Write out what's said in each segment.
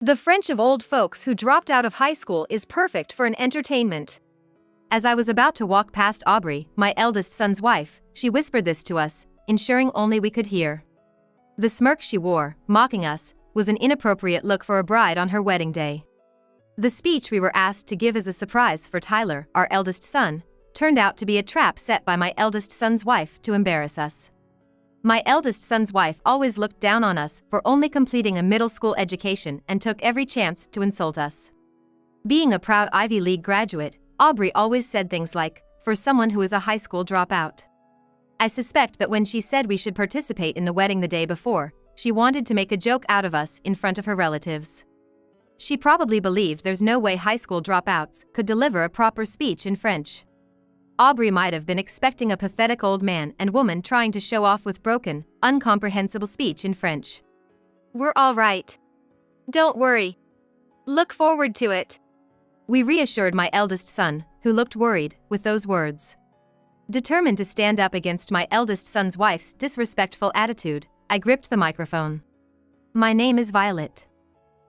The French of old folks who dropped out of high school is perfect for an entertainment. As I was about to walk past Aubrey, my eldest son's wife, she whispered this to us, ensuring only we could hear. The smirk she wore, mocking us, was an inappropriate look for a bride on her wedding day. The speech we were asked to give as a surprise for Tyler, our eldest son, turned out to be a trap set by my eldest son's wife to embarrass us. My eldest son's wife always looked down on us for only completing a middle school education and took every chance to insult us. Being a proud Ivy League graduate, Aubrey always said things like, "For someone who is a high school dropout." I suspect that when she said we should participate in the wedding the day before, she wanted to make a joke out of us in front of her relatives. She probably believed there's no way high school dropouts could deliver a proper speech in French. Aubrey might have been expecting a pathetic old man and woman trying to show off with broken, incomprehensible speech in French. "We're all right. Don't worry. Look forward to it," we reassured my eldest son, who looked worried, with those words. Determined to stand up against my eldest son's wife's disrespectful attitude, I gripped the microphone. My name is Violet.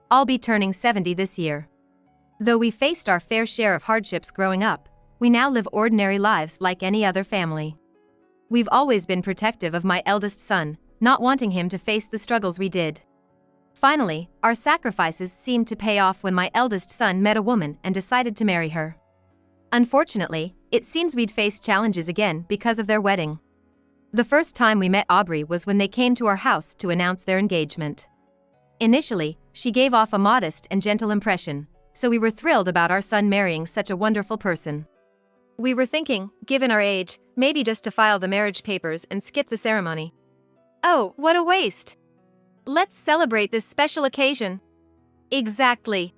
I'll be turning 70 this year. Though we faced our fair share of hardships growing up, we now live ordinary lives like any other family. We've always been protective of my eldest son, not wanting him to face the struggles we did. Finally, our sacrifices seemed to pay off when my eldest son met a woman and decided to marry her. Unfortunately, it seems we'd face challenges again because of their wedding. The first time we met Aubrey was when they came to our house to announce their engagement. Initially, she gave off a modest and gentle impression, so we were thrilled about our son marrying such a wonderful person. We were thinking, given our age, maybe just to file the marriage papers and skip the ceremony. Oh, what a waste! Let's celebrate this special occasion. Exactly.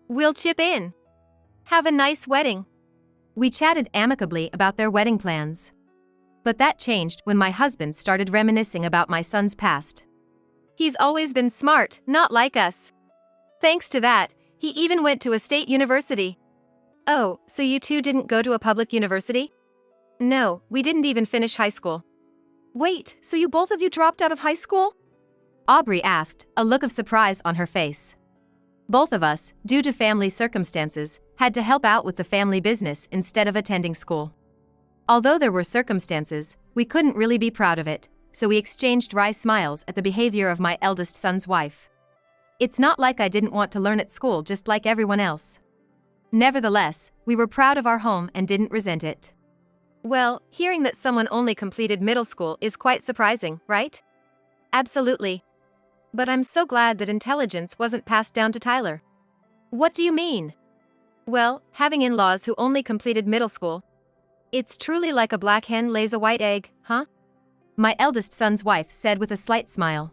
We'll chip in. Have a nice wedding. We chatted amicably about their wedding plans. But that changed when my husband started reminiscing about my son's past. He's always been smart, not like us. Thanks to that, he even went to a state university. Oh, so you two didn't go to a public university? No, we didn't even finish high school. Wait, so you both of you dropped out of high school? Aubrey asked, a look of surprise on her face. Both of us, due to family circumstances, had to help out with the family business instead of attending school. Although there were circumstances, we couldn't really be proud of it, so we exchanged wry smiles at the behavior of my eldest son's wife. It's not like I didn't want to learn at school just like everyone else. Nevertheless, we were proud of our home and didn't resent it. Well, hearing that someone only completed middle school is quite surprising, right? Absolutely. But I'm so glad that intelligence wasn't passed down to Tyler. What do you mean? Well, having in-laws who only completed middle school. It's truly like a black hen lays a white egg, huh? My eldest son's wife said with a slight smile.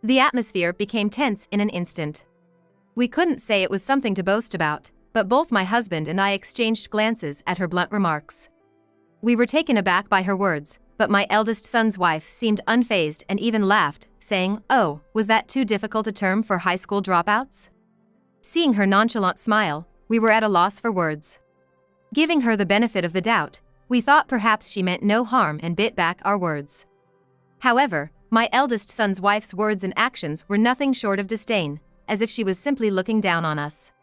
The atmosphere became tense in an instant. We couldn't say it was something to boast about, but both my husband and I exchanged glances at her blunt remarks. We were taken aback by her words, but my eldest son's wife seemed unfazed and even laughed, saying, "Oh, was that too difficult a term for high school dropouts?" Seeing her nonchalant smile, we were at a loss for words. Giving her the benefit of the doubt, we thought perhaps she meant no harm and bit back our words. However, my eldest son's wife's words and actions were nothing short of disdain, as if she was simply looking down on us.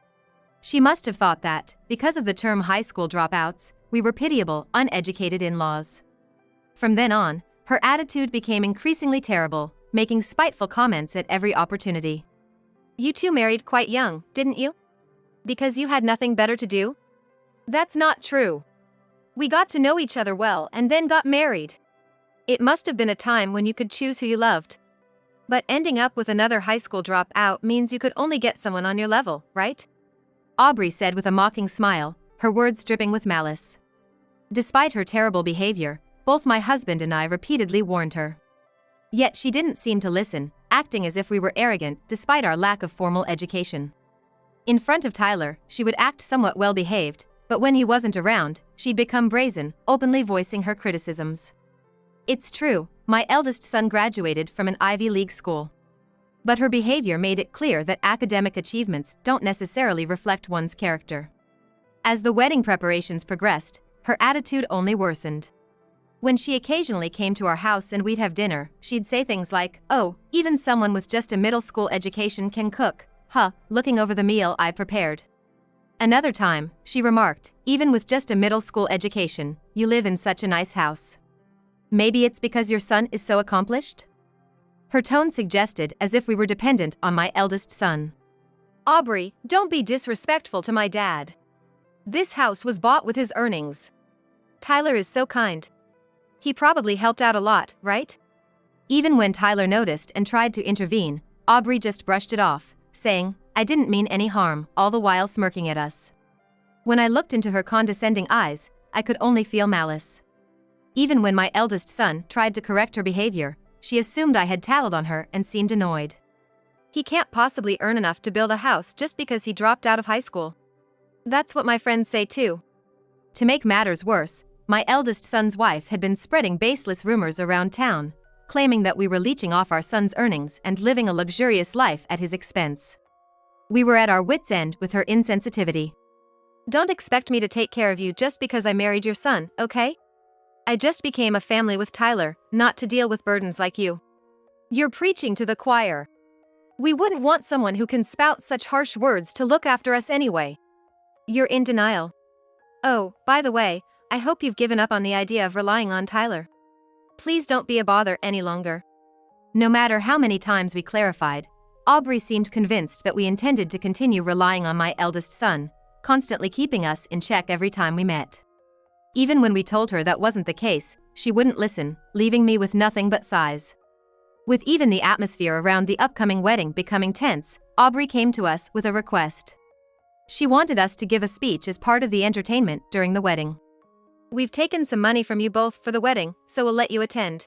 She must have thought that, because of the term high school dropouts, we were pitiable, uneducated in-laws. From then on, her attitude became increasingly terrible, making spiteful comments at every opportunity. You two married quite young, didn't you? Because you had nothing better to do? That's not true. We got to know each other well and then got married. It must have been a time when you could choose who you loved. But ending up with another high school dropout means you could only get someone on your level, right? Aubrey said with a mocking smile, her words dripping with malice. Despite her terrible behavior, both my husband and I repeatedly warned her. Yet she didn't seem to listen, acting as if we were arrogant despite our lack of formal education. In front of Tyler, she would act somewhat well-behaved, but when he wasn't around, she'd become brazen, openly voicing her criticisms. It's true, my eldest son graduated from an Ivy League school. But her behavior made it clear that academic achievements don't necessarily reflect one's character. As the wedding preparations progressed, her attitude only worsened. When she occasionally came to our house and we'd have dinner, she'd say things like, "Oh, even someone with just a middle school education can cook, looking over the meal I prepared. Another time, she remarked, even with just a middle school education, you live in such a nice house. Maybe it's because your son is so accomplished? Her tone suggested as if we were dependent on my eldest son. Aubrey, don't be disrespectful to my dad. This house was bought with his earnings. Tyler is so kind. He probably helped out a lot, right? Even when Tyler noticed and tried to intervene, Aubrey just brushed it off, saying, I didn't mean any harm, all the while smirking at us. When I looked into her condescending eyes, I could only feel malice. Even when my eldest son tried to correct her behavior, she assumed I had tattled on her and seemed annoyed. He can't possibly earn enough to build a house just because he dropped out of high school. That's what my friends say too. To make matters worse, my eldest son's wife had been spreading baseless rumors around town, claiming that we were leeching off our son's earnings and living a luxurious life at his expense. We were at our wits' end with her insensitivity. Don't expect me to take care of you just because I married your son, okay? I just became a family with Tyler, not to deal with burdens like you. You're preaching to the choir. We wouldn't want someone who can spout such harsh words to look after us anyway. You're in denial. Oh, by the way, I hope you've given up on the idea of relying on Tyler. Please don't be a bother any longer. No matter how many times we clarified, Aubrey seemed convinced that we intended to continue relying on my eldest son, constantly keeping us in check every time we met. Even when we told her that wasn't the case, she wouldn't listen, leaving me with nothing but sighs. With even the atmosphere around the upcoming wedding becoming tense, Aubrey came to us with a request. She wanted us to give a speech as part of the entertainment during the wedding. We've taken some money from you both for the wedding, so we'll let you attend.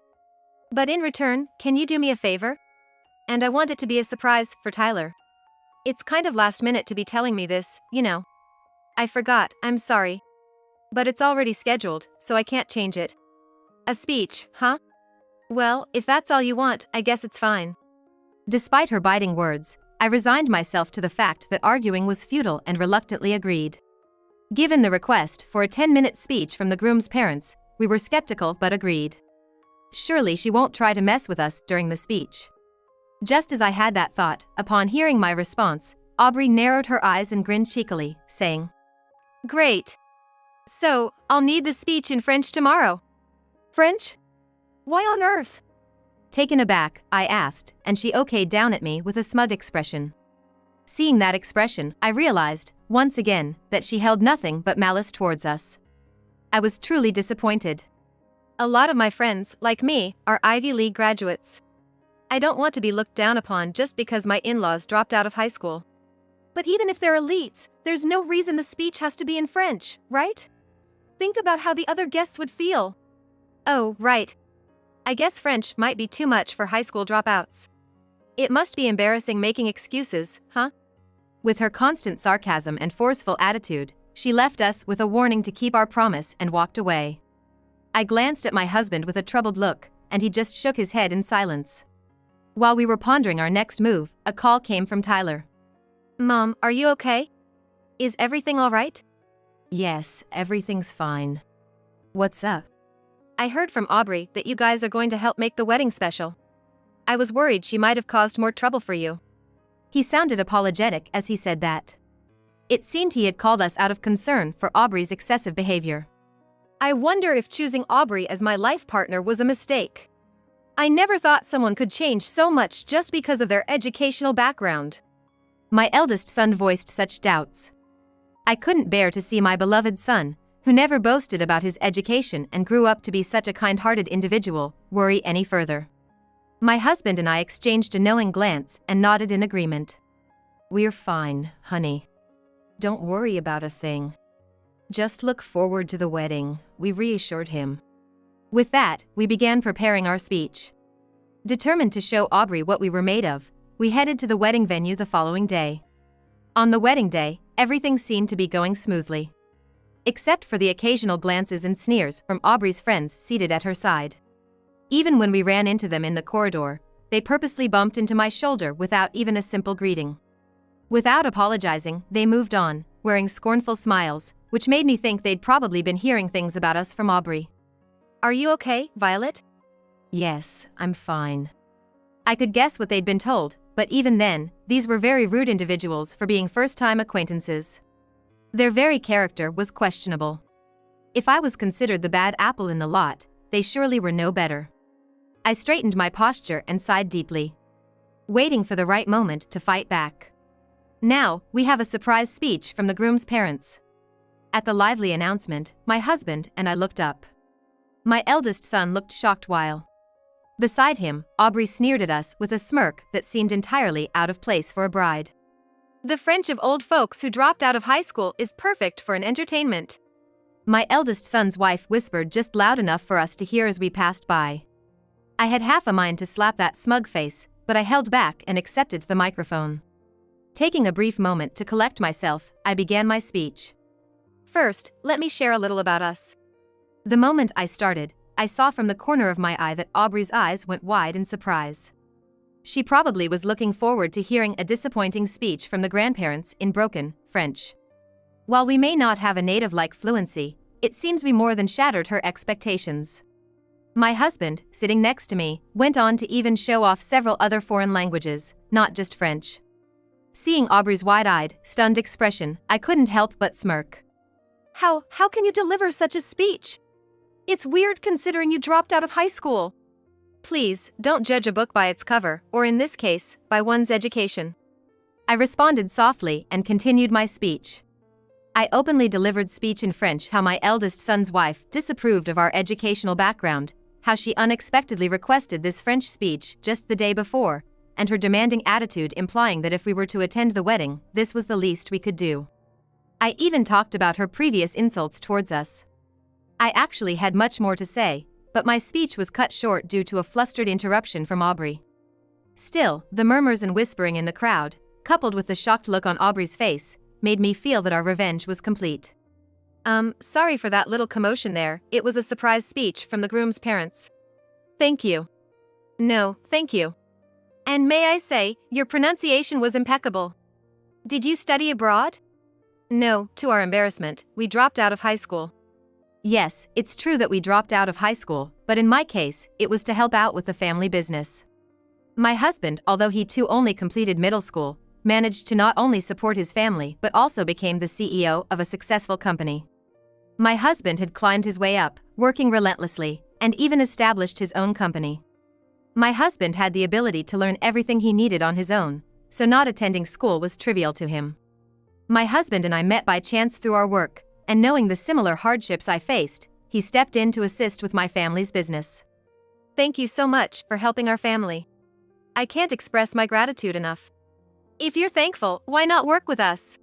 But in return, can you do me a favor? And I want it to be a surprise for Tyler. It's kind of last minute to be telling me this, you know. I forgot, I'm sorry. But it's already scheduled, so I can't change it. A speech, huh? Well, if that's all you want, I guess it's fine. Despite her biting words, I resigned myself to the fact that arguing was futile and reluctantly agreed. Given the request for a 10-minute speech from the groom's parents, we were skeptical but agreed. Surely she won't try to mess with us during the speech. Just as I had that thought, upon hearing my response, Aubrey narrowed her eyes and grinned cheekily, saying, Great. So, I'll need the speech in French tomorrow. French? Why on earth? Taken aback, I asked, and she okayed down at me with a smug expression. Seeing that expression, I realized, once again, that she held nothing but malice towards us. I was truly disappointed. A lot of my friends, like me, are Ivy League graduates. I don't want to be looked down upon just because my in-laws dropped out of high school. But even if they're elites, there's no reason the speech has to be in French, right? Think about how the other guests would feel. Oh, right. I guess French might be too much for high school dropouts. It must be embarrassing making excuses, huh? With her constant sarcasm and forceful attitude, she left us with a warning to keep our promise and walked away. I glanced at my husband with a troubled look, and he just shook his head in silence. While we were pondering our next move, a call came from Tyler. Mom, are you okay? Is everything all right? Yes, everything's fine. What's up? I heard from Aubrey that you guys are going to help make the wedding special. I was worried she might have caused more trouble for you. He sounded apologetic as he said that. It seemed he had called us out of concern for Aubrey's excessive behavior. I wonder if choosing Aubrey as my life partner was a mistake. I never thought someone could change so much just because of their educational background. My eldest son voiced such doubts. I couldn't bear to see my beloved son, who never boasted about his education and grew up to be such a kind-hearted individual, worry any further. My husband and I exchanged a knowing glance and nodded in agreement. We're fine, honey. Don't worry about a thing. Just look forward to the wedding, we reassured him. With that, we began preparing our speech. Determined to show Aubrey what we were made of, we headed to the wedding venue the following day. On the wedding day, everything seemed to be going smoothly. Except for the occasional glances and sneers from Aubrey's friends seated at her side. Even when we ran into them in the corridor, they purposely bumped into my shoulder without even a simple greeting. Without apologizing, they moved on, wearing scornful smiles, which made me think they'd probably been hearing things about us from Aubrey. Are you okay, Violet? Yes, I'm fine. I could guess what they'd been told, But even then, these were very rude individuals for being first-time acquaintances. Their very character was questionable. If I was considered the bad apple in the lot, they surely were no better. I straightened my posture and sighed deeply, waiting for the right moment to fight back. Now, we have a surprise speech from the groom's parents. At the lively announcement, my husband and I looked up. My eldest son looked shocked while beside him, Aubrey sneered at us with a smirk that seemed entirely out of place for a bride. The French of old folks who dropped out of high school is perfect for an entertainment. My eldest son's wife whispered just loud enough for us to hear as we passed by. I had half a mind to slap that smug face, but I held back and accepted the microphone. Taking a brief moment to collect myself, I began my speech. First, let me share a little about us. The moment I started, I saw from the corner of my eye that Aubrey's eyes went wide in surprise. She probably was looking forward to hearing a disappointing speech from the grandparents in broken French. While we may not have a native-like fluency, it seems we more than shattered her expectations. My husband, sitting next to me, went on to even show off several other foreign languages, not just French. Seeing Aubrey's wide-eyed, stunned expression, I couldn't help but smirk. How can you deliver such a speech? It's weird considering you dropped out of high school. Please, don't judge a book by its cover, or in this case, by one's education. I responded softly and continued my speech. I openly delivered speech in French how my eldest son's wife disapproved of our educational background, how she unexpectedly requested this French speech just the day before, and her demanding attitude implying that if we were to attend the wedding, this was the least we could do. I even talked about her previous insults towards us. I actually had much more to say, but my speech was cut short due to a flustered interruption from Aubrey. Still, the murmurs and whispering in the crowd, coupled with the shocked look on Aubrey's face, made me feel that our revenge was complete. Sorry for that little commotion there, it was a surprise speech from the groom's parents. Thank you. No, thank you. And may I say, your pronunciation was impeccable. Did you study abroad? No, to our embarrassment, we dropped out of high school. Yes, it's true that we dropped out of high school, but in my case, it was to help out with the family business. My husband, although he too only completed middle school, managed to not only support his family but also became the CEO of a successful company. My husband had climbed his way up, working relentlessly, and even established his own company. My husband had the ability to learn everything he needed on his own, so not attending school was trivial to him. My husband and I met by chance through our work, and knowing the similar hardships I faced, he stepped in to assist with my family's business. Thank you so much for helping our family. I can't express my gratitude enough. If you're thankful, why not work with us?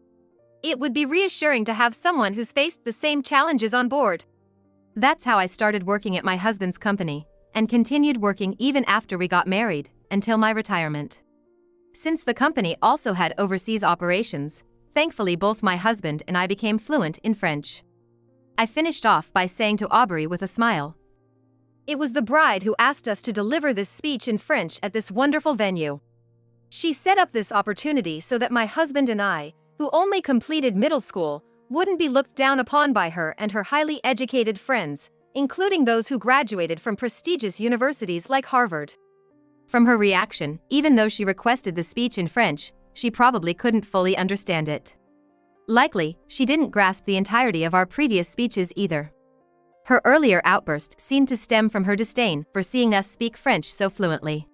It would be reassuring to have someone who's faced the same challenges on board. That's how I started working at my husband's company, and continued working even after we got married, until my retirement. Since the company also had overseas operations, thankfully both my husband and I became fluent in French. I finished off by saying to Aubrey with a smile, "It was the bride who asked us to deliver this speech in French at this wonderful venue. She set up this opportunity so that my husband and I, who only completed middle school, wouldn't be looked down upon by her and her highly educated friends, including those who graduated from prestigious universities like Harvard." From her reaction, even though she requested the speech in French, she probably couldn't fully understand it. Likely, she didn't grasp the entirety of our previous speeches either. Her earlier outburst seemed to stem from her disdain for seeing us speak French so fluently.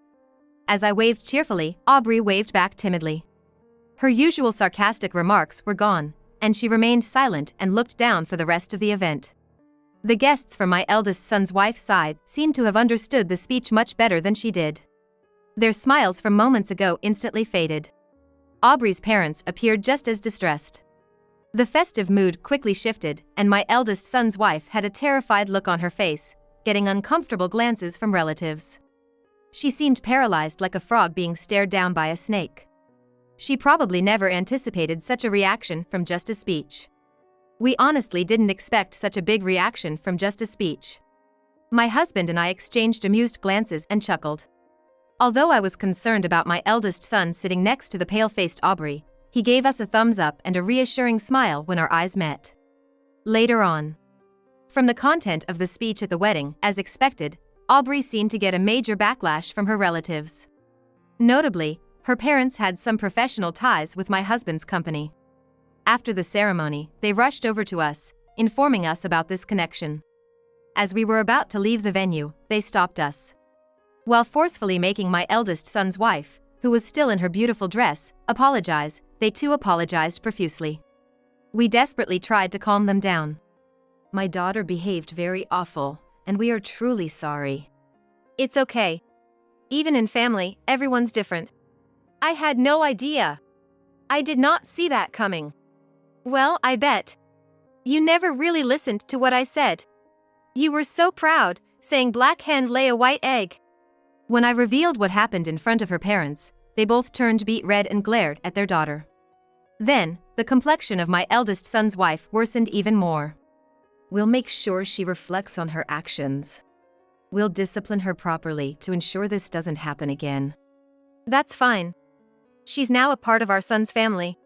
As I waved cheerfully, Aubrey waved back timidly. Her usual sarcastic remarks were gone, and she remained silent and looked down for the rest of the event. The guests from my eldest son's wife's side seemed to have understood the speech much better than she did. Their smiles from moments ago instantly faded. Aubrey's parents appeared just as distressed. The festive mood quickly shifted, and my eldest son's wife had a terrified look on her face, getting uncomfortable glances from relatives. She seemed paralyzed like a frog being stared down by a snake. She probably never anticipated such a reaction from just a speech. We honestly didn't expect such a big reaction from just a speech. My husband and I exchanged amused glances and chuckled. Although I was concerned about my eldest son sitting next to the pale-faced Aubrey, he gave us a thumbs up and a reassuring smile when our eyes met. Later on, from the content of the speech at the wedding, as expected, Aubrey seemed to get a major backlash from her relatives. Notably, Her parents had some professional ties with my husband's company. After the ceremony, they rushed over to us, informing us about this connection. As we were about to leave the venue, they stopped us. While forcefully making my eldest son's wife, who was still in her beautiful dress, apologize, they too apologized profusely. We desperately tried to calm them down. My daughter behaved very awful, and we are truly sorry. It's okay. Even in family, everyone's different. I had no idea. I did not see that coming. Well, I bet. You never really listened to what I said. You were so proud, saying black hen lay a white egg. When I revealed what happened in front of her parents, they both turned beet red and glared at their daughter. Then, the complexion of my eldest son's wife worsened even more. We'll make sure she reflects on her actions. We'll discipline her properly to ensure this doesn't happen again. That's fine. She's now a part of our son's family.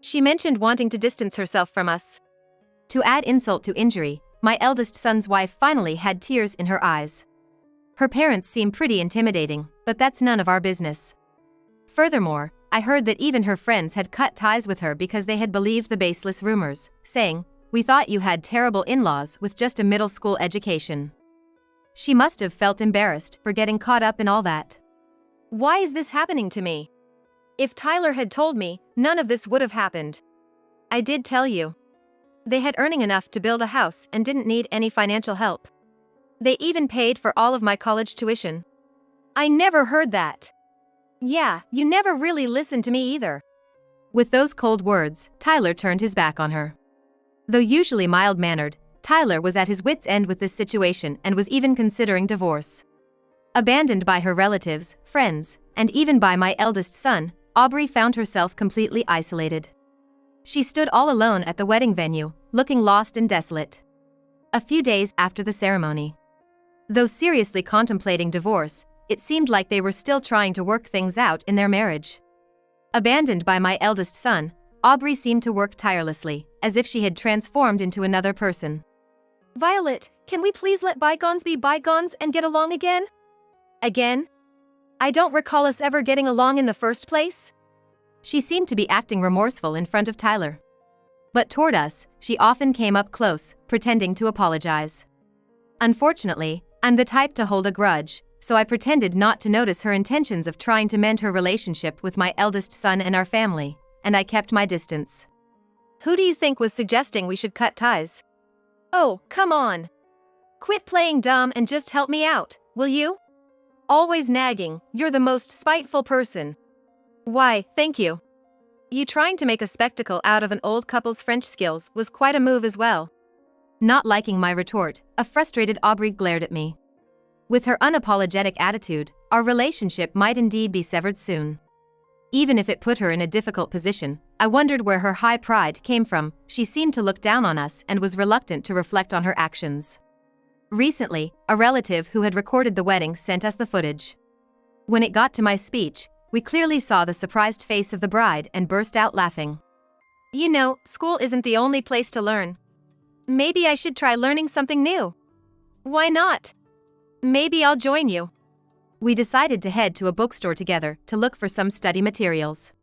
She mentioned wanting to distance herself from us. To add insult to injury, my eldest son's wife finally had tears in her eyes. Her parents seem pretty intimidating, but that's none of our business. Furthermore, I heard that even her friends had cut ties with her because they had believed the baseless rumors, saying, "We thought you had terrible in-laws with just a middle school education." She must have felt embarrassed for getting caught up in all that. Why is this happening to me? If Tyler had told me, none of this would have happened. I did tell you. They had earning enough to build a house and didn't need any financial help. They even paid for all of my college tuition. I never heard that. Yeah, you never really listened to me either. With those cold words, Tyler turned his back on her. Though usually mild-mannered, Tyler was at his wits' end with this situation and was even considering divorce. Abandoned by her relatives, friends, and even by my eldest son, Aubrey found herself completely isolated. She stood all alone at the wedding venue, looking lost and desolate. A few days after the ceremony. Though seriously contemplating divorce, it seemed like they were still trying to work things out in their marriage. Abandoned by my eldest son, Aubrey seemed to work tirelessly, as if she had transformed into another person. Violet, can we please let bygones be bygones and get along again? Again? I don't recall us ever getting along in the first place. She seemed to be acting remorseful in front of Tyler. But toward us, she often came up close, pretending to apologize. Unfortunately, I'm the type to hold a grudge, so I pretended not to notice her intentions of trying to mend her relationship with my eldest son and our family, and I kept my distance. Who do you think was suggesting we should cut ties? Oh, come on. Quit playing dumb and just help me out, will you? Always nagging, you're the most spiteful person. Why, thank you. You trying to make a spectacle out of an old couple's French skills was quite a move as well. Not liking my retort, a frustrated Aubrey glared at me. With her unapologetic attitude, our relationship might indeed be severed soon. Even if it put her in a difficult position, I wondered where her high pride came from. She seemed to look down on us and was reluctant to reflect on her actions. Recently, a relative who had recorded the wedding sent us the footage. When it got to my speech, we clearly saw the surprised face of the bride and burst out laughing. You know, school isn't the only place to learn. Maybe I should try learning something new. Why not? Maybe I'll join you. We decided to head to a bookstore together to look for some study materials.